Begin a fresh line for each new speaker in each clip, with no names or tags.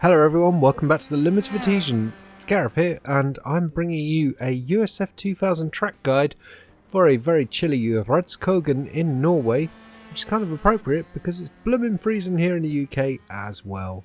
Hello everyone, welcome back to the Limit of Adhesion. It's Gareth here, and I'm bringing you a USF2000 track guide for a very chilly Rudskogen in Norway, which is kind of appropriate because it's blooming freezing here in the UK as well.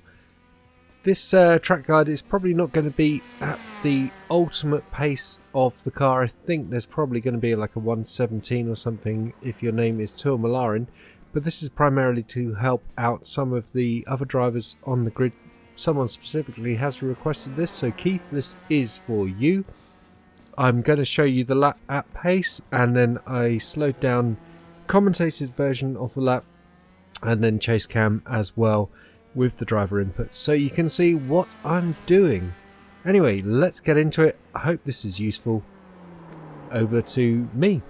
This track guide is probably not going to be at the ultimate pace of the car. I think there's probably going to be like a 117 or something if your name is Tor Malarin, but this is primarily to help out some of the other drivers on the grid. Someone specifically has requested this, so Keith, this is for you. I'm going to show you the lap at pace, and then a slowed down commentated version of the lap, and then chase cam as well with the driver input, so you can see what I'm doing. Anyway, let's get into it. I hope this is useful. Over to me.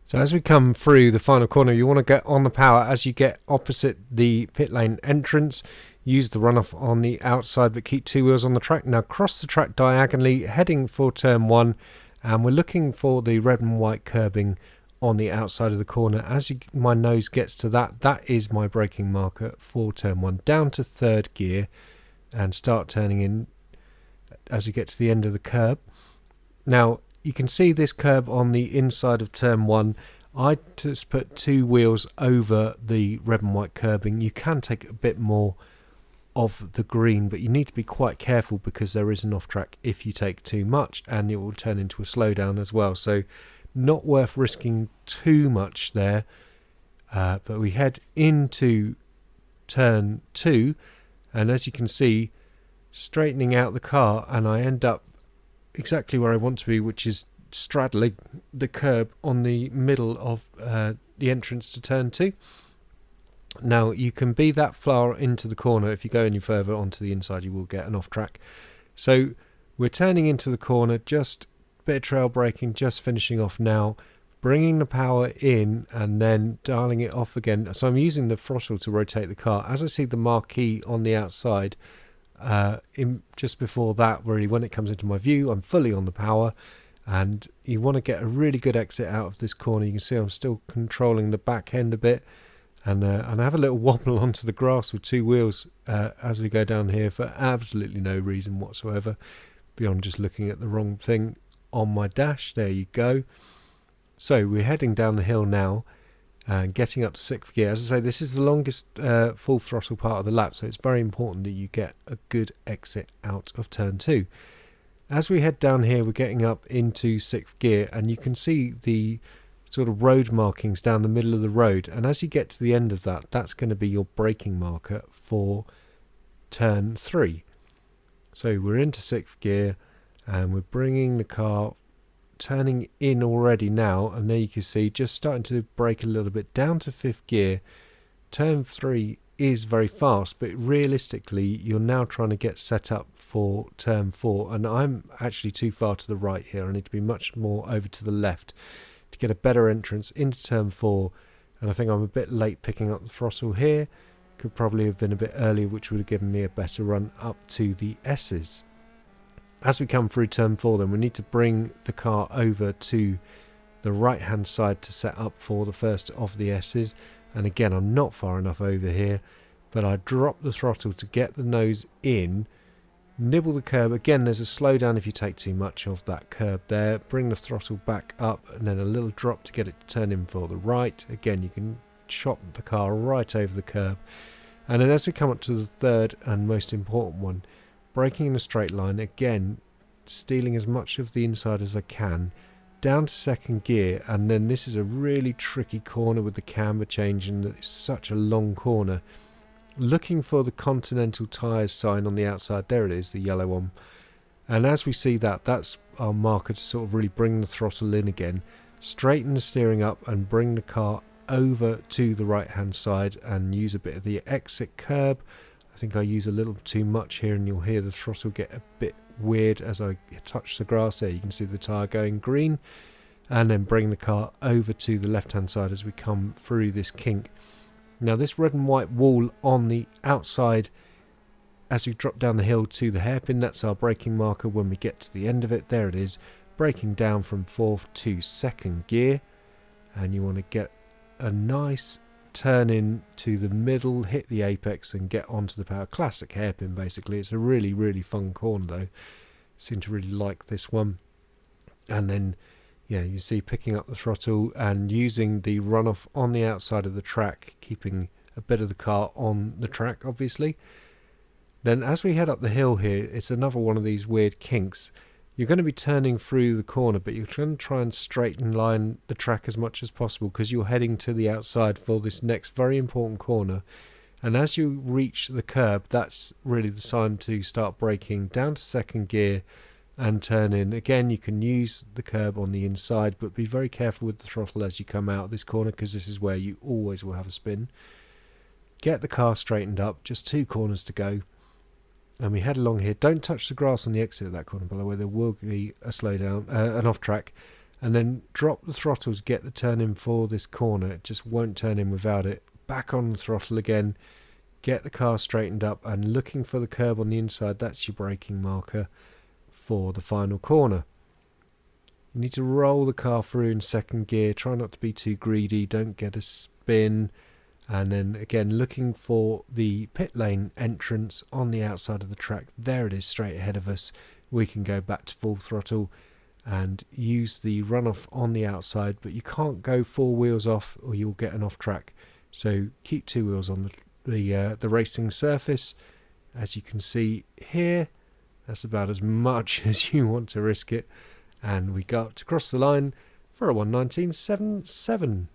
So as we come through the final corner, you want to get on the power as you get opposite the pit lane entrance. Use the runoff on the outside, but keep two wheels on the track. Now cross the track diagonally, heading for turn one, and we're looking for the red and white curbing on the outside of the corner. As my nose gets to that, that is my braking marker for turn one. Down to third gear and start turning in as you get to the end of the curb. Now you can see this curb on the inside of turn one. I just put two wheels over the red and white curbing. You can take a bit more of the green, but you need to be quite careful because there is an off track if you take too much, and it will turn into a slowdown as well. So not worth risking too much there. But we head into turn two, and as you can see, straightening out the car, and I end up exactly where I want to be, which is straddling the curb on the middle of the entrance to turn two. Now you can be that far into the corner. If you go any further onto the inside, you will get an off track. So we're turning into the corner, just a bit of trail braking, just finishing off now, bringing the power in and then dialing it off again. So I'm using the throttle to rotate the car. As I see the marquee on the outside, just before that, really, when it comes into my view, I'm fully on the power, and you want to get a really good exit out of this corner. You can see I'm still controlling the back end a bit, and I have a little wobble onto the grass with two wheels as we go down here for absolutely no reason whatsoever, beyond just looking at the wrong thing on my dash. There you go. So we're heading down the hill now, and getting up to sixth gear. As I say, this is the longest full throttle part of the lap, so it's very important that you get a good exit out of turn two. As we head down here, we're getting up into sixth gear, and you can see the sort of road markings down the middle of the road, and as you get to the end of that, that's going to be your braking marker for turn three. So we're into sixth gear, and we're bringing the car, turning in already now, and there you can see just starting to brake a little bit down to fifth gear. Turn three is very fast, but realistically you're now trying to get set up for turn 4, and I'm actually too far to the right here. I need to be much more over to the left to get a better entrance into turn 4, and I think I'm a bit late picking up the throttle here. Could probably have been a bit earlier, which would have given me a better run up to the S's. As we come through turn 4, then we need to bring the car over to the right hand side to set up for the first of the S's. And again, I'm not far enough over here, but I drop the throttle to get the nose in, nibble the curb. Again, there's a slowdown if you take too much of that curb there. Bring the throttle back up and then a little drop to get it to turn in for the right. Again, you can chop the car right over the curb. And then as we come up to the third and most important one, braking in a straight line, again stealing as much of the inside as I can, down to second gear. And then this is a really tricky corner with the camber change, and it's such a long corner. Looking for the Continental Tyres sign on the outside. There it is, the yellow one. And as we see that, that's our marker to sort of really bring the throttle in again, straighten the steering up and bring the car over to the right hand side and use a bit of the exit curb. I think I use a little too much here, and you'll hear the throttle get a bit weird as I touch the grass there. You can see the tyre going green, and then bring the car over to the left hand side as we come through this kink. Now this red and white wall on the outside as we drop down the hill to the hairpin, that's our braking marker when we get to the end of it. There it is, braking down from 4th to 2nd gear, and you want to get a nice turn in to the middle, hit the apex and get onto the power. Classic hairpin basically. It's a really, really fun corner though. Seem to really like this one. And then yeah, you see picking up the throttle and using the runoff on the outside of the track, keeping a bit of the car on the track obviously. Then as we head up the hill here, it's another one of these weird kinks. You're going to be turning through the corner, but you're going to try and straighten line the track as much as possible because you're heading to the outside for this next very important corner. And as you reach the curb, that's really the sign to start braking down to 2nd gear and turn in. Again, you can use the curb on the inside, but be very careful with the throttle as you come out of this corner because this is where you always will have a spin. Get the car straightened up, just 2 corners to go. And we head along here. Don't touch the grass on the exit of that corner, by the way. There will be a slowdown, an off track. And then drop the throttle to get the turn in for this corner. It just won't turn in without it. Back on the throttle again. Get the car straightened up and looking for the curb on the inside. That's your braking marker for the final corner. You need to roll the car through in 2nd gear. Try not to be too greedy. Don't get a spin. And then again, looking for the pit lane entrance on the outside of the track. There it is, straight ahead of us. We can go back to full throttle and use the runoff on the outside, but you can't go 4 wheels off or you'll get an off track. So keep 2 wheels on the racing surface. As you can see here, that's about as much as you want to risk it. And we got to cross the line for a 1:19.77.